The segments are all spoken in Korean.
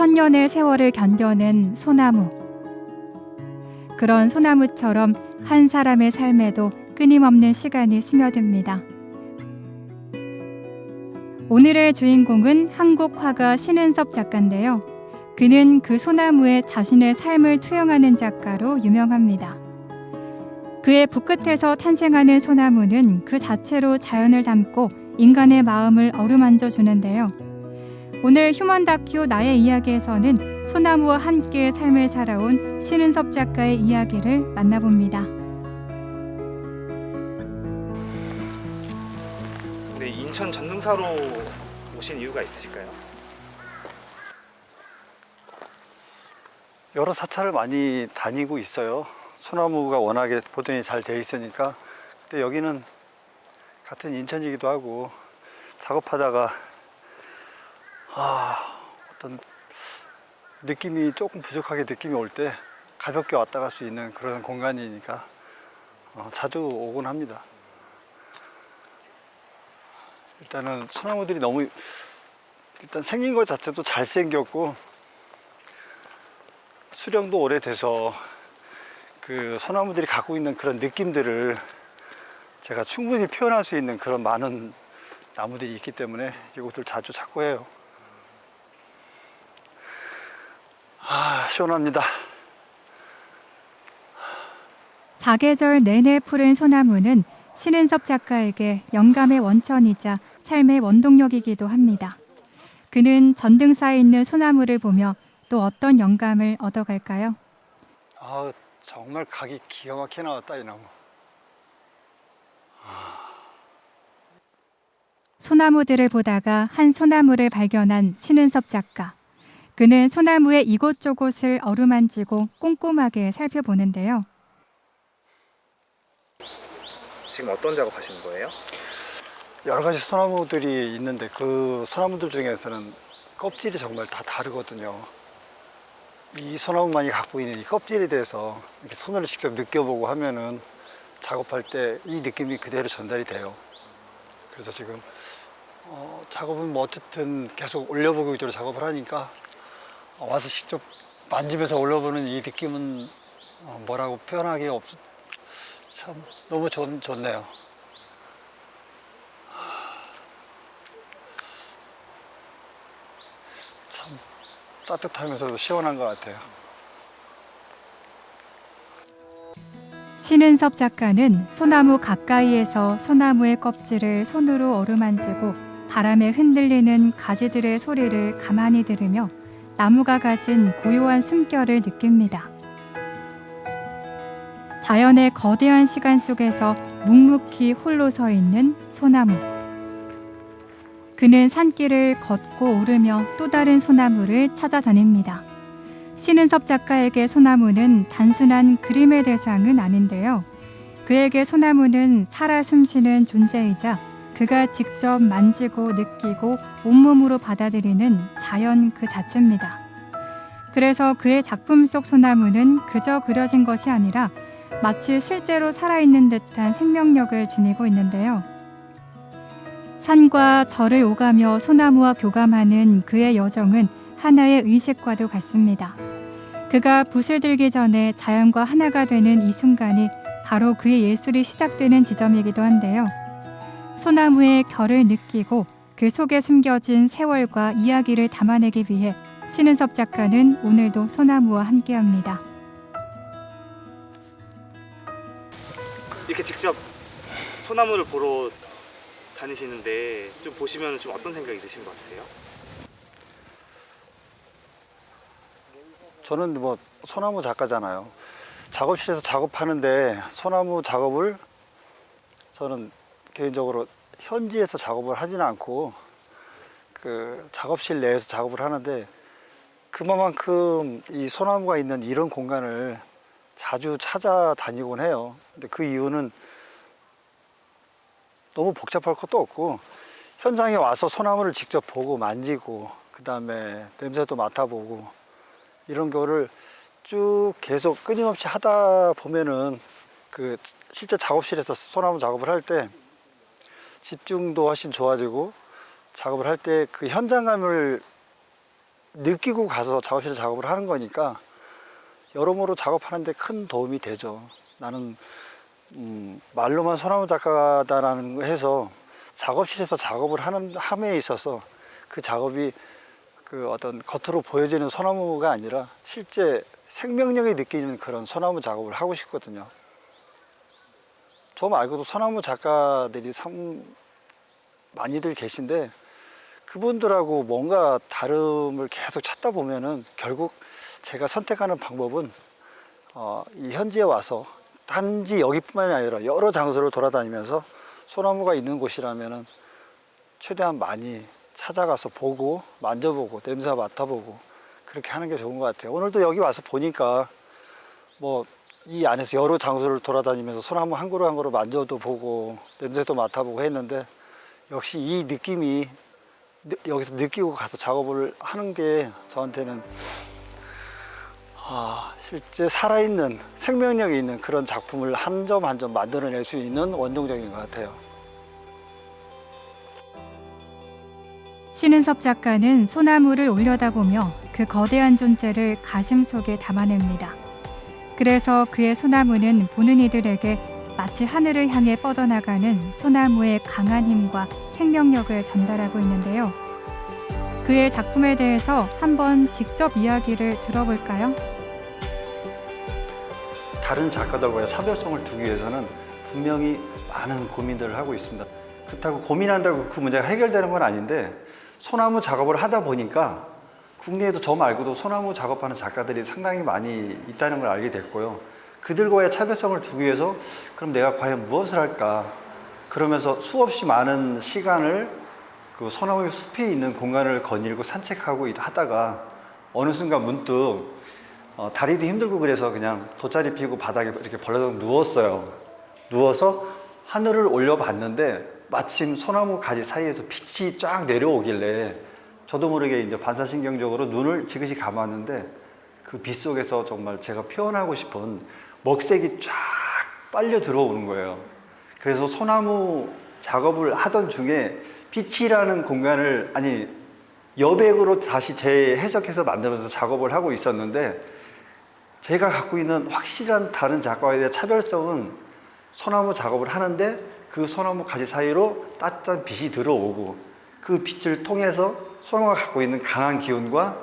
천년의 세월을 견뎌낸 소나무. 그런 소나무처럼 한 사람의 삶에도 끊임없는 시간이 스며듭니다. 오늘의 주인공은 한국 화가 신은섭 작가인데요. 그는 그 소나무에 자신의 삶을 투영하는 작가로 유명합니다. 그의 붓끝에서 탄생하는 소나무는 그 자체로 자연을 담고 인간의 마음을 어루만져 주는데요. 오늘 휴먼 다큐 나의 이야기에서는 소나무와 함께 삶을 살아온 신은섭 작가의 이야기를 만나봅니다. 근데 인천 전능사로 오신 이유가 있으실까요? 여러 사찰을 많이 다니고 있어요. 소나무가 워낙에 보존이 잘 되어 있으니까. 근데 여기는 같은 인천이기도 하고 작업하다가 어떤 느낌이 조금 부족하게 느낌이 올 때 가볍게 왔다 갈 수 있는 그런 공간이니까 자주 오곤 합니다. 일단은 소나무들이 너무 일단 생긴 것 자체도 잘생겼고 수령도 오래돼서 그 소나무들이 갖고 있는 그런 느낌들을 제가 충분히 표현할 수 있는 그런 많은 나무들이 있기 때문에 이곳을 자주 찾고 해요. 시원합니다. 사계절 내내 푸른 소나무는 신은섭 작가에게 영감의 원천이자 삶의 원동력이기도 합니다. 그는 전등사에 있는 소나무를 보며 또 어떤 영감을 얻어갈까요? 정말 각이 기가 막히게 나왔다, 이 나무. 소나무들을 보다가 한 소나무를 발견한 신은섭 작가. 그는 소나무의 이곳저곳을 어루만지고 꼼꼼하게 살펴보는데요. 지금 어떤 작업하시는 거예요? 여러 가지 소나무들이 있는데 그 소나무들 중에서는 껍질이 정말 다 다르거든요. 이 소나무만이 갖고 있는 이 껍질에 대해서 이렇게 손으로 직접 느껴보고 하면은 작업할 때 이 느낌이 그대로 전달이 돼요. 그래서 지금 작업은 뭐 어쨌든 계속 올려보고 위주로 작업을 하니까 와서 직접 만지면서 올려보는 이 느낌은 뭐라고 표현하기 참 너무 좋네요. 참 따뜻하면서도 시원한 것 같아요. 신은섭 작가는 소나무 가까이에서 소나무의 껍질을 손으로 어루만지고 바람에 흔들리는 가지들의 소리를 가만히 들으며 나무가 가진 고요한 숨결을 느낍니다. 자연의 거대한 시간 속에서 묵묵히 홀로 서 있는 소나무. 그는 산길을 걷고 오르며 또 다른 소나무를 찾아다닙니다. 신은섭 작가에게 소나무는 단순한 그림의 대상은 아닌데요. 그에게 소나무는 살아 숨쉬는 존재이자 그가 직접 만지고 느끼고 온몸으로 받아들이는 자연 그 자체입니다. 그래서 그의 작품 속 소나무는 그저 그려진 것이 아니라 마치 실제로 살아있는 듯한 생명력을 지니고 있는데요. 산과 절을 오가며 소나무와 교감하는 그의 여정은 하나의 의식과도 같습니다. 그가 붓을 들기 전에 자연과 하나가 되는 이 순간이 바로 그의 예술이 시작되는 지점이기도 한데요. 소나무의 결을 느끼고 그 속에 숨겨진 세월과 이야기를 담아내기 위해 신은섭 작가는 오늘도 소나무와 함께합니다. 이렇게 직접 소나무를 보러 다니시는데 좀 보시면 좀 어떤 생각이 드시는 것 같으세요? 저는 뭐 소나무 작가잖아요. 작업실에서 작업하는데 소나무 작업을 저는 개인적으로 현지에서 작업을 하지는 않고 그 작업실 내에서 작업을 하는데 그만큼 이 소나무가 있는 이런 공간을 자주 찾아다니곤 해요. 근데 그 이유는 너무 복잡할 것도 없고 현장에 와서 소나무를 직접 보고 만지고 그 다음에 냄새도 맡아보고 이런 거를 쭉 계속 끊임없이 하다 보면은 그 실제 작업실에서 소나무 작업을 할 때 집중도 훨씬 좋아지고 작업을 할 때 그 현장감을 느끼고 가서 작업실에 작업을 하는 거니까 여러모로 작업하는데 큰 도움이 되죠. 나는 말로만 소나무 작가다라는 거 해서 작업실에서 작업을 함에 있어서 그 작업이 그 어떤 겉으로 보여지는 소나무가 아니라 실제 생명력이 느끼는 그런 소나무 작업을 하고 싶거든요. 저 말고도 소나무 작가들이 참 많이들 계신데 그분들하고 뭔가 다름을 계속 찾다 보면은 결국 제가 선택하는 방법은 이 현지에 와서 단지 여기뿐만이 아니라 여러 장소를 돌아다니면서 소나무가 있는 곳이라면은 최대한 많이 찾아가서 보고 만져보고 냄새 맡아보고 그렇게 하는 게 좋은 것 같아요. 오늘도 여기 와서 보니까 뭐 이 안에서 여러 장소를 돌아다니면서 소나무 한 그루 한 그루 만져도 보고 냄새도 맡아보고 했는데 역시 이 느낌이 여기서 느끼고 가서 작업을 하는 게 저한테는 실제 살아있는 생명력이 있는 그런 작품을 한 점 한 점 만들어낼 수 있는 원동력인 것 같아요. 신은섭 작가는 소나무를 올려다보며 그 거대한 존재를 가슴속에 담아냅니다. 그래서 그의 소나무는 보는 이들에게 마치 하늘을 향해 뻗어나가는 소나무의 강한 힘과 생명력을 전달하고 있는데요. 그의 작품에 대해서 한번 직접 이야기를 들어볼까요? 다른 작가들과의 차별성을 두기 위해서는 분명히 많은 고민들을 하고 있습니다. 그렇다고 고민한다고 그 문제가 해결되는 건 아닌데 소나무 작업을 하다 보니까 국내에도 저 말고도 소나무 작업하는 작가들이 상당히 많이 있다는 걸 알게 됐고요. 그들과의 차별성을 두기 위해서 그럼 내가 과연 무엇을 할까? 그러면서 수없이 많은 시간을 그 소나무 숲이 있는 공간을 거닐고 산책하고 하다가 어느 순간 문득 다리도 힘들고 그래서 그냥 돗자리 피고 바닥에 이렇게 벌러덩 누웠어요. 누워서 하늘을 올려봤는데 마침 소나무 가지 사이에서 빛이 쫙 내려오길래 저도 모르게 이제 반사신경적으로 눈을 지그시 감았는데 그 빛 속에서 정말 제가 표현하고 싶은 먹색이 쫙 빨려 들어오는 거예요. 그래서 소나무 작업을 하던 중에 빛이라는 공간을 여백으로 다시 재해석해서 만들면서 작업을 하고 있었는데 제가 갖고 있는 확실한 다른 작가에 대한 차별성은 소나무 작업을 하는데 그 소나무 가지 사이로 따뜻한 빛이 들어오고 그 빛을 통해서 소나무가 갖고 있는 강한 기운과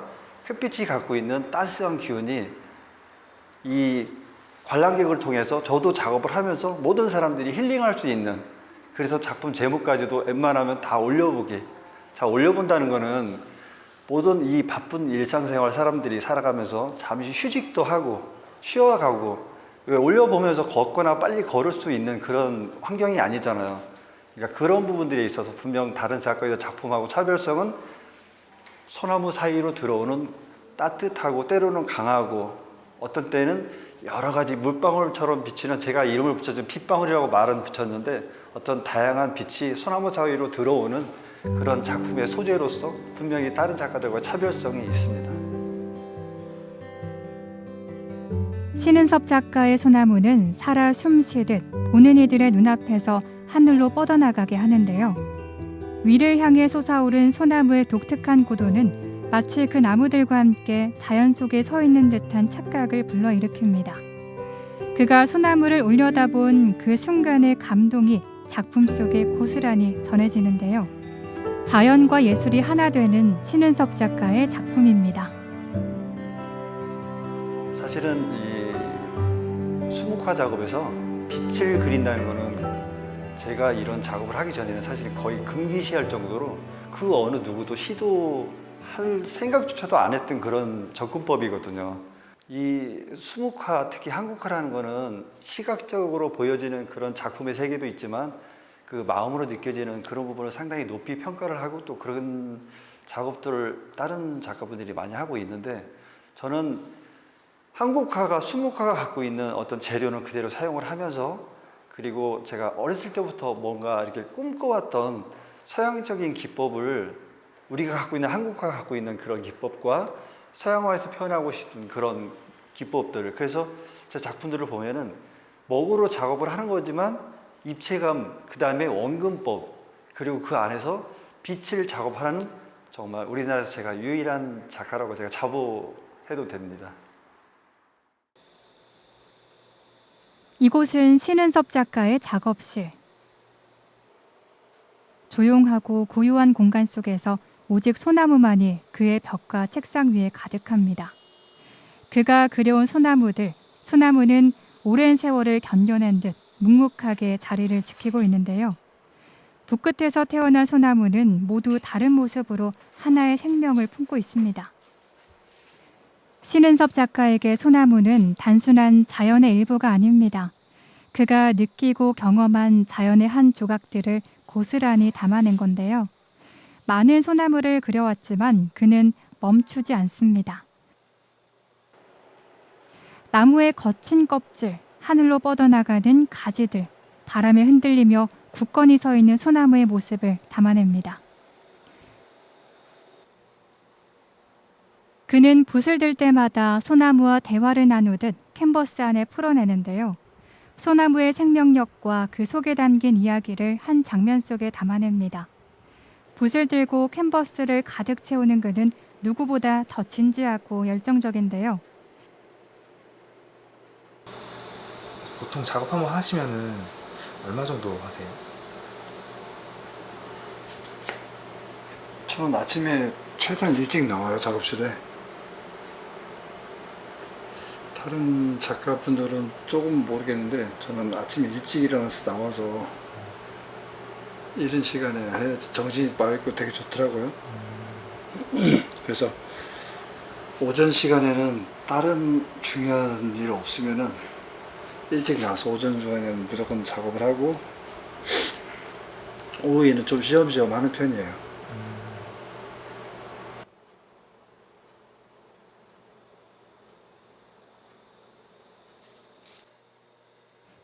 햇빛이 갖고 있는 따스한 기운이 이 관람객을 통해서 저도 작업을 하면서 모든 사람들이 힐링할 수 있는, 그래서 작품 제목까지도 웬만하면 다 올려보기. 자, 올려본다는 거는 모든 이 바쁜 일상생활 사람들이 살아가면서 잠시 휴식도 하고 쉬어가고, 왜 올려보면서 걷거나 빨리 걸을 수 있는 그런 환경이 아니잖아요. 그러니까 그런 부분들에 있어서 분명 다른 작가의 작품하고 차별성은 소나무 사이로 들어오는 따뜻하고 때로는 강하고 어떤 때는 여러 가지 물방울처럼 비치는, 제가 이름을 붙여준 핏방울이라고 말은 붙였는데 어떤 다양한 빛이 소나무 사이로 들어오는 그런 작품의 소재로서 분명히 다른 작가들과 차별성이 있습니다. 신은섭 작가의 소나무는 살아 숨쉬듯 보는 이들의 눈앞에서 하늘로 뻗어나가게 하는데요. 위를 향해 솟아오른 소나무의 독특한 고도는 마치 그 나무들과 함께 자연 속에 서 있는 듯한 착각을 불러일으킵니다. 그가 소나무를 올려다본 그 순간의 감동이 작품 속에 고스란히 전해지는데요. 자연과 예술이 하나 되는 신은섭 작가의 작품입니다. 사실은 이 수묵화 작업에서 빛을 그린다는 거는 제가 이런 작업을 하기 전에는 사실 거의 금기시할 정도로 그 어느 누구도 시도할 생각조차도 안 했던 그런 접근법이거든요. 이 수묵화, 특히 한국화라는 거는 시각적으로 보여지는 그런 작품의 세계도 있지만 그 마음으로 느껴지는 그런 부분을 상당히 높이 평가를 하고 또 그런 작업들을 다른 작가분들이 많이 하고 있는데, 저는 한국화가 수묵화가 갖고 있는 어떤 재료는 그대로 사용을 하면서, 그리고 제가 어렸을 때부터 뭔가 이렇게 꿈꿔왔던 서양적인 기법을 우리가 갖고 있는, 한국화가 갖고 있는 그런 기법과 서양화에서 표현하고 싶은 그런 기법들을, 그래서 제 작품들을 보면은 먹으로 작업을 하는 거지만 입체감, 그 다음에 원근법, 그리고 그 안에서 빛을 작업하는 정말 우리나라에서 제가 유일한 작가라고 제가 자부해도 됩니다. 이곳은 신은섭 작가의 작업실. 조용하고 고요한 공간 속에서 오직 소나무만이 그의 벽과 책상 위에 가득합니다. 그가 그려온 소나무는 오랜 세월을 견뎌낸 듯 묵묵하게 자리를 지키고 있는데요. 북끝에서 태어난 소나무는 모두 다른 모습으로 하나의 생명을 품고 있습니다. 신은섭 작가에게 소나무는 단순한 자연의 일부가 아닙니다. 그가 느끼고 경험한 자연의 한 조각들을 고스란히 담아낸 건데요. 많은 소나무를 그려왔지만 그는 멈추지 않습니다. 나무의 거친 껍질, 하늘로 뻗어나가는 가지들, 바람에 흔들리며 굳건히 서 있는 소나무의 모습을 담아냅니다. 그는 붓을 들 때마다 소나무와 대화를 나누듯 캔버스 안에 풀어내는데요. 소나무의 생명력과 그 속에 담긴 이야기를 한 장면 속에 담아냅니다. 붓을 들고 캔버스를 가득 채우는 그는 누구보다 더 진지하고 열정적인데요. 보통 작업 한번 하시면은 얼마 정도 하세요? 저는 아침에 최대한 일찍 나와요, 작업실에. 다른 작가분들은 조금 모르겠는데 저는 아침에 일찍 일어나서 나와서 이른 시간에 해야지 정신이 맑고 되게 좋더라고요. 그래서 오전 시간에는 다른 중요한 일 없으면은 일찍 나와서 오전 중에는 무조건 작업을 하고 오후에는 좀 쉬엄쉬엄 하는 편이에요.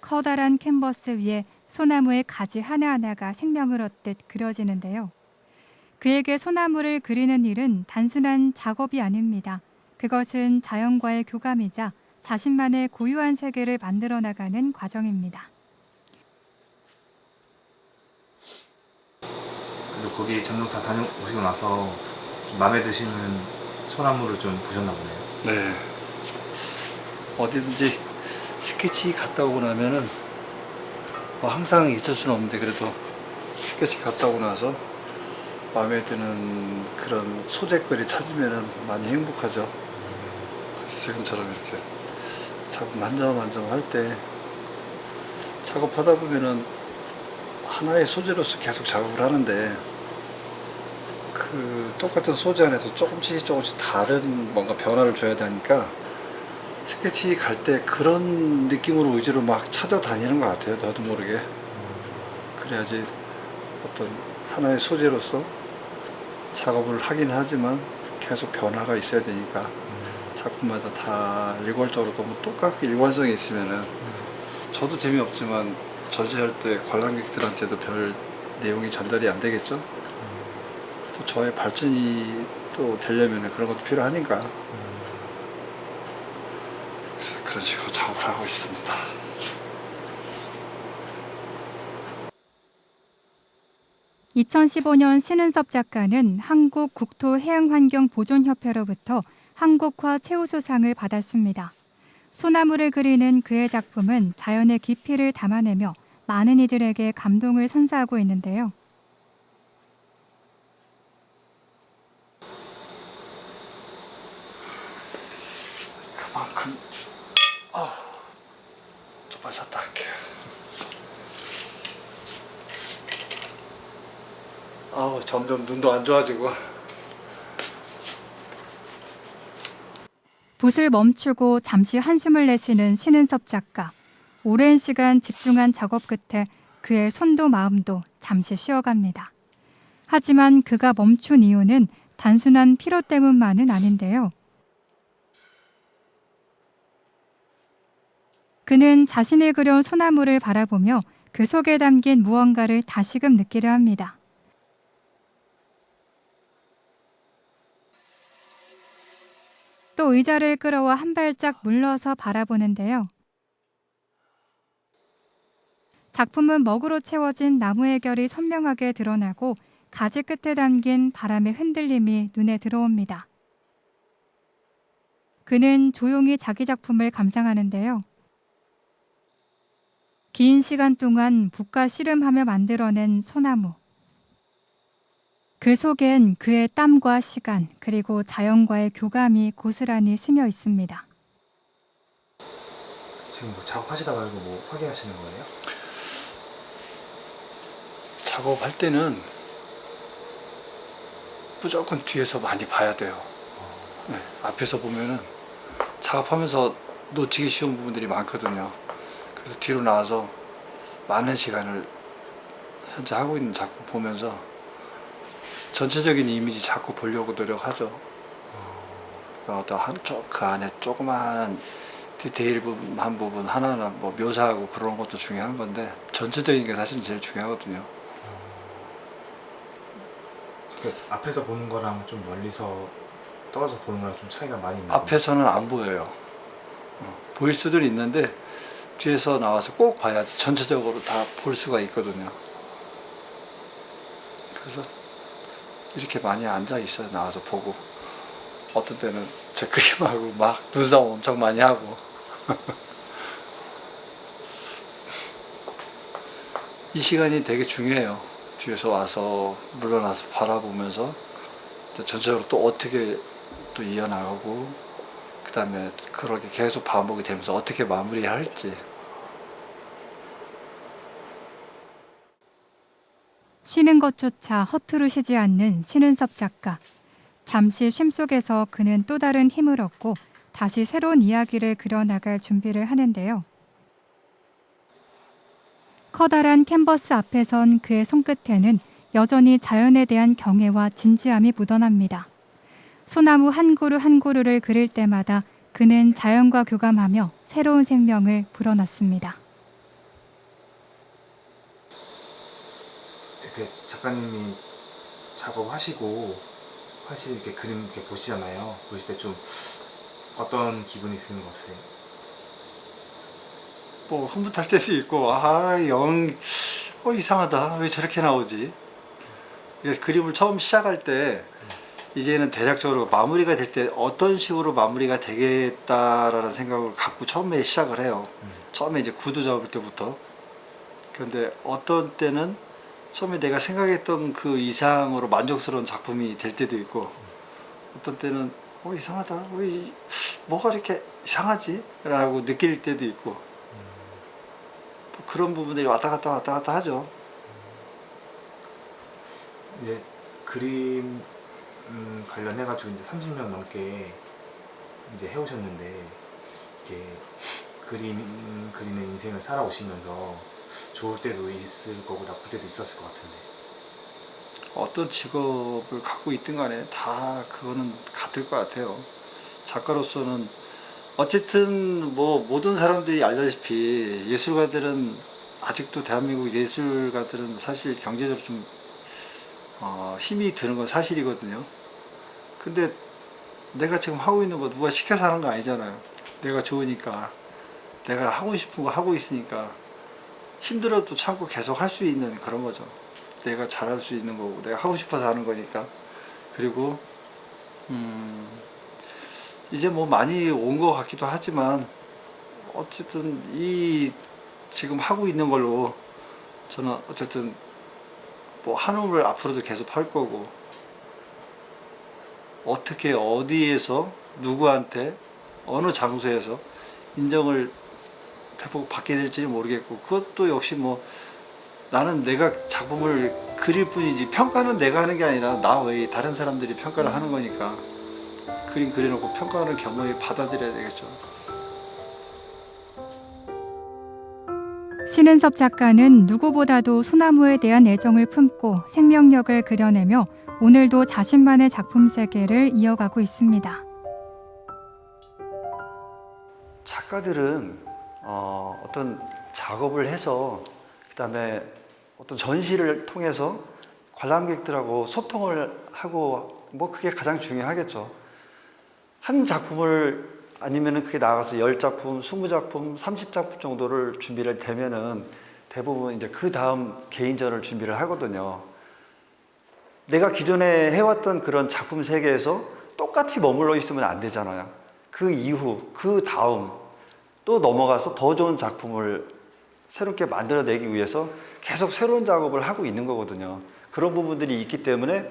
커다란 캔버스 위에 소나무의 가지 하나하나가 생명을 얻듯 그려지는데요. 그에게 소나무를 그리는 일은 단순한 작업이 아닙니다. 그것은 자연과의 교감이자 자신만의 고유한 세계를 만들어 나가는 과정입니다. 그래도 거기 전동사 다녀오시고 나서 좀 마음에 드시는 소나무를 좀 보셨나 보네요. 네. 어디든지 스케치 갔다 오고 나면은 뭐 항상 있을 수는 없는데 그래도 스케치 갔다 오고 나서 마음에 드는 그런 소재거리 찾으면은 많이 행복하죠. 지금처럼 이렇게 작업 한 점 한 점 할 때 작업하다 보면은 하나의 소재로서 계속 작업을 하는데 그 똑같은 소재 안에서 조금씩 다른 뭔가 변화를 줘야 되니까 스케치 갈 때 그런 느낌으로 위주로 막 찾아다니는 것 같아요. 나도 모르게. 그래야지 어떤 하나의 소재로서 작업을 하긴 하지만 계속 변화가 있어야 되니까 작품마다 다 일괄적으로 너무 똑같게 일관성이 있으면은 저도 재미없지만 전시할 때 관람객들한테도 별 내용이 전달이 안 되겠죠. 또 저의 발전이 또 되려면 그런 것도 필요하니까. 그래서 그런 식으로 작업을 하고 있습니다. (2015년) 신은섭 작가는 한국국토해양환경보존협회로부터 한국화 최우수상을 받았습니다. 소나무를 그리는 그의 작품은 자연의 깊이를 담아내며 많은 이들에게 감동을 선사하고 있는데요. 그만큼 조금만 쉬었다 할게요. 점점 눈도 안 좋아지고. 붓을 멈추고 잠시 한숨을 내쉬는 신은섭 작가. 오랜 시간 집중한 작업 끝에 그의 손도 마음도 잠시 쉬어갑니다. 하지만 그가 멈춘 이유는 단순한 피로 때문만은 아닌데요. 그는 자신이 그려온 소나무를 바라보며 그 속에 담긴 무언가를 다시금 느끼려 합니다. 또 의자를 끌어와 한 발짝 물러서 바라보는데요. 작품은 먹으로 채워진 나무의 결이 선명하게 드러나고 가지 끝에 담긴 바람의 흔들림이 눈에 들어옵니다. 그는 조용히 자기 작품을 감상하는데요. 긴 시간 동안 붓과 씨름하며 만들어낸 소나무. 그 속엔 그의 땀과 시간, 그리고 자연과의 교감이 고스란히 스며 있습니다. 지금 뭐 작업하시다 말고 뭐 확인하시는 거예요? 작업할 때는 무조건 뒤에서 많이 봐야 돼요. 네, 앞에서 보면은 작업하면서 놓치기 쉬운 부분들이 많거든요. 그래서 뒤로 나와서 많은 시간을 현재 하고 있는 작품 보면서 전체적인 이미지 자꾸 보려고 노력하죠. 어떤 한쪽 그 안에 조그마한 디테일 부분 한 부분 하나하나 뭐 묘사하고 그런 것도 중요한 건데 전체적인 게 사실은 제일 중요하거든요. 그 앞에서 보는 거랑 좀 멀리서 떨어져 보는 거랑 좀 차이가 많이 있나요? 앞에서는 안 보여요. 보일 수도 있는데 뒤에서 나와서 꼭 봐야지 전체적으로 다 볼 수가 있거든요. 그래서 이렇게 많이 앉아 있어요. 나와서 보고 어떤 때는 제 그림하고 막 눈싸움 엄청 많이 하고 이 시간이 되게 중요해요. 뒤에서 와서 물러나서 바라보면서 전체적으로 또 어떻게 또 이어나가고 그 다음에 그렇게 계속 반복이 되면서 어떻게 마무리할지. 쉬는 것조차 허투루 쉬지 않는 신은섭 작가. 잠시 쉼 속에서 그는 또 다른 힘을 얻고 다시 새로운 이야기를 그려나갈 준비를 하는데요. 커다란 캔버스 앞에선 그의 손끝에는 여전히 자연에 대한 경애와 진지함이 묻어납니다. 소나무 한 그루 한 그루를 그릴 때마다 그는 자연과 교감하며 새로운 생명을 불어넣습니다. 이렇게 작가님이 작업하시고 사실 이렇게 그림 이렇게 보시잖아요. 보실 때 좀 어떤 기분이 드는 것 같아요? 뭐 흐뭇할 때도 있고 이상하다 왜 저렇게 나오지. 그래서 그림을 처음 시작할 때 이제는 대략적으로 마무리가 될 때 어떤 식으로 마무리가 되겠다라는 생각을 갖고 처음에 시작을 해요. 처음에 이제 구도 잡을 때부터. 그런데 어떤 때는 처음에 내가 생각했던 그 이상으로 만족스러운 작품이 될 때도 있고 어떤 때는 이상하다 왜 뭐가 이렇게 이상하지? 라고 느낄 때도 있고 그런 부분들이 왔다 갔다 하죠. 이제 그림 관련해가지고 이제 30년 넘게 이제 해오셨는데 이게 그림 그리는 인생을 살아오시면서 좋을 때도 있을 거고 나쁠 때도 있었을 것 같은데 어떤 직업을 갖고 있든 간에 다 그거는 같을 것 같아요. 작가로서는 어쨌든 뭐 모든 사람들이 알다시피 예술가들은 아직도 대한민국 예술가들은 사실 경제적으로 좀 힘이 드는 건 사실이거든요. 근데 내가 지금 하고 있는 거 누가 시켜서 하는 거 아니잖아요. 내가 좋으니까 내가 하고 싶은 거 하고 있으니까 힘들어도 참고 계속 할 수 있는 그런 거죠. 내가 잘할 수 있는 거고 내가 하고 싶어서 하는 거니까. 그리고 이제 뭐 많이 온 것 같기도 하지만 어쨌든 이 지금 하고 있는 걸로 저는 어쨌든 뭐 한우를 앞으로도 계속 할 거고 어떻게 어디에서 누구한테 어느 장소에서 인정을 대폭 받게 될지 모르겠고 그것도 역시 뭐 나는 내가 작품을 그릴 뿐이지 평가는 내가 하는 게 아니라 나 외에 다른 사람들이 평가를 하는 거니까 그림 그려놓고 평가를 겸허히 받아들여야 되겠죠. 신은섭 작가는 누구보다도 소나무에 대한 애정을 품고 생명력을 그려내며 오늘도 자신만의 작품 세계를 이어가고 있습니다. 작가들은 어떤 작업을 해서 그다음에 어떤 전시를 통해서 관람객들하고 소통을 하고 뭐 그게 가장 중요하겠죠. 한 작품을 아니면은 그게 나가서 10작품, 20작품, 30작품 정도를 준비를 되면은 대부분 이제 그 다음 개인전을 준비를 하거든요. 내가 기존에 해왔던 그런 작품 세계에서 똑같이 머물러 있으면 안 되잖아요. 그 이후, 그 다음 또 넘어가서 더 좋은 작품을 새롭게 만들어내기 위해서 계속 새로운 작업을 하고 있는 거거든요. 그런 부분들이 있기 때문에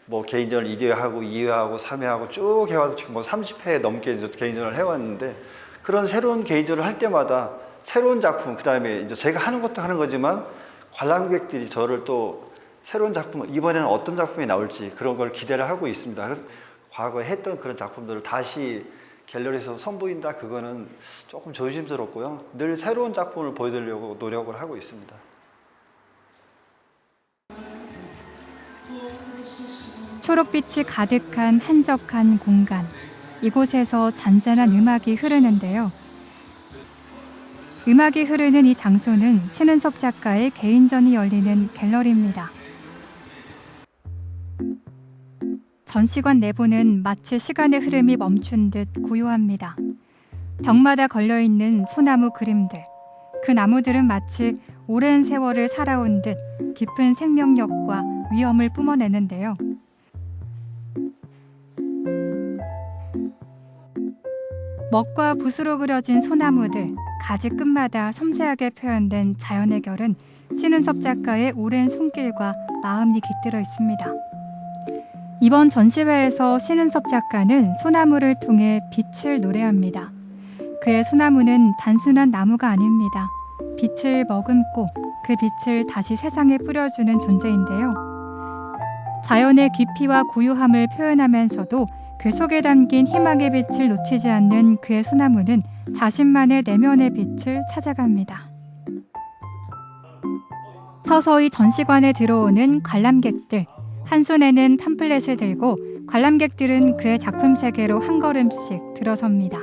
뭐 개인전을 1회하고 2회하고 3회하고 쭉 해와서 지금 뭐 30회 넘게 이제 개인전을 해왔는데, 그런 새로운 개인전을 할 때마다 새로운 작품, 그 다음에 이제 제가 하는 것도 하는 거지만 관람객들이 저를 또 새로운 작품, 이번에는 어떤 작품이 나올지 그런 걸 기대를 하고 있습니다. 그래서 과거에 했던 그런 작품들을 다시 갤러리에서 선보인다, 그거는 조금 조심스럽고요. 늘 새로운 작품을 보여드리려고 노력을 하고 있습니다. 초록빛이 가득한 한적한 공간. 이곳에서 잔잔한 음악이 흐르는데요. 음악이 흐르는 이 장소는 신은섭 작가의 개인전이 열리는 갤러리입니다. 전시관 내부는 마치 시간의 흐름이 멈춘 듯 고요합니다. 벽마다 걸려있는 소나무 그림들. 그 나무들은 마치 오랜 세월을 살아온 듯 깊은 생명력과 위엄을 뿜어내는데요. 먹과 붓으로 그려진 소나무들, 가지 끝마다 섬세하게 표현된 자연의 결은 신은섭 작가의 오랜 손길과 마음이 깃들어 있습니다. 이번 전시회에서 신은섭 작가는 소나무를 통해 빛을 노래합니다. 그의 소나무는 단순한 나무가 아닙니다. 빛을 머금고 그 빛을 다시 세상에 뿌려주는 존재인데요. 자연의 깊이와 고요함을 표현하면서도 그 속에 담긴 희망의 빛을 놓치지 않는 그의 소나무는 자신만의 내면의 빛을 찾아갑니다. 서서히 전시관에 들어오는 관람객들. 한 손에는 팜플렛을 들고 관람객들은 그의 작품 세계로 한 걸음씩 들어섭니다.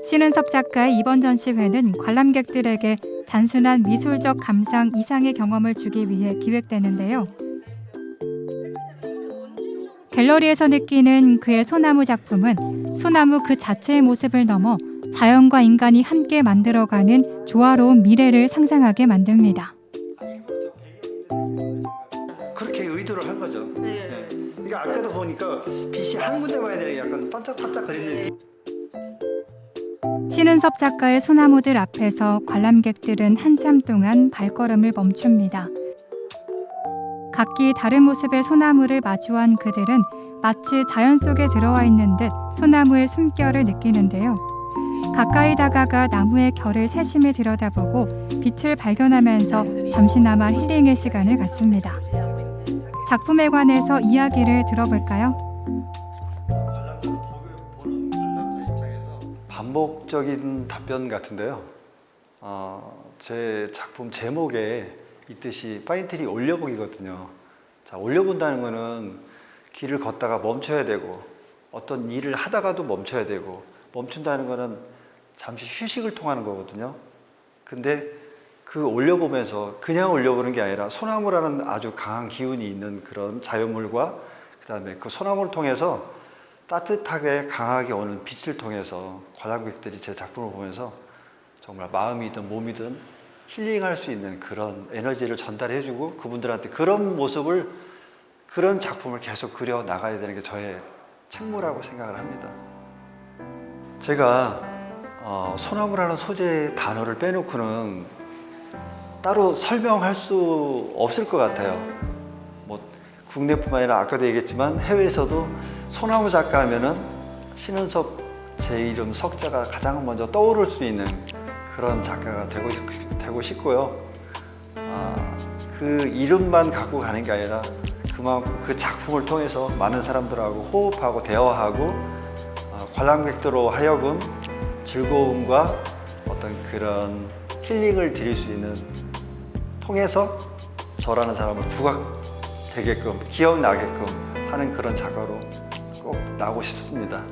신은섭 작가의 이번 전시회는 관람객들에게 단순한 미술적 감상 이상의 경험을 주기 위해 기획되는데요. 갤러리에서 느끼는 그의 소나무 작품은 소나무 그 자체의 모습을 넘어 자연과 인간이 함께 만들어가는 조화로운 미래를 상상하게 만듭니다. 그렇게 의도를 한 거죠. 네. 그러니까 아까도 보니까 빛이 한 군데만 아니라 약간 반짝반짝거리는 느낌. 신은섭 작가의 소나무들 앞에서 관람객들은 한참 동안 발걸음을 멈춥니다. 각기 다른 모습의 소나무를 마주한 그들은 마치 자연 속에 들어와 있는 듯 소나무의 숨결을 느끼는데요. 가까이 다가가 나무의 결을 세심히 들여다보고 빛을 발견하면서 잠시나마 힐링의 시간을 갖습니다. 작품에 관해서 이야기를 들어볼까요? 반복적인 답변 같은데요. 제 작품 제목에 있듯이 파인트리 올려보기거든요. 자, 올려본다는 거는 길을 걷다가 멈춰야 되고 어떤 일을 하다가도 멈춰야 되고, 멈춘다는 거는 잠시 휴식을 통하는 거거든요. 근데 그 올려보면서 그냥 올려보는 게 아니라 소나무라는 아주 강한 기운이 있는 그런 자연물과 그 다음에 그 소나무를 통해서 따뜻하게 강하게 오는 빛을 통해서 관람객들이 제 작품을 보면서 정말 마음이든 몸이든 힐링할 수 있는 그런 에너지를 전달해주고, 그분들한테 그런 모습을, 그런 작품을 계속 그려 나가야 되는 게 저의 책무라고 생각을 합니다. 제가 소나무라는 소재의 단어를 빼놓고는 따로 설명할 수 없을 것 같아요. 뭐 국내뿐만 아니라 아까도 얘기했지만 해외에서도 소나무 작가 하면은 신은섭 제 이름 석자가 가장 먼저 떠오를 수 있는 그런 작가가 되고 싶고요. 그 이름만 갖고 가는 게 아니라 그만큼 그 작품을 통해서 많은 사람들하고 호흡하고 대화하고 관람객들로 하여금 즐거움과 어떤 그런 힐링을 드릴 수 있는, 통해서 저라는 사람을 부각되게끔, 기억나게끔 하는 그런 작가로 꼭 나오고 싶습니다.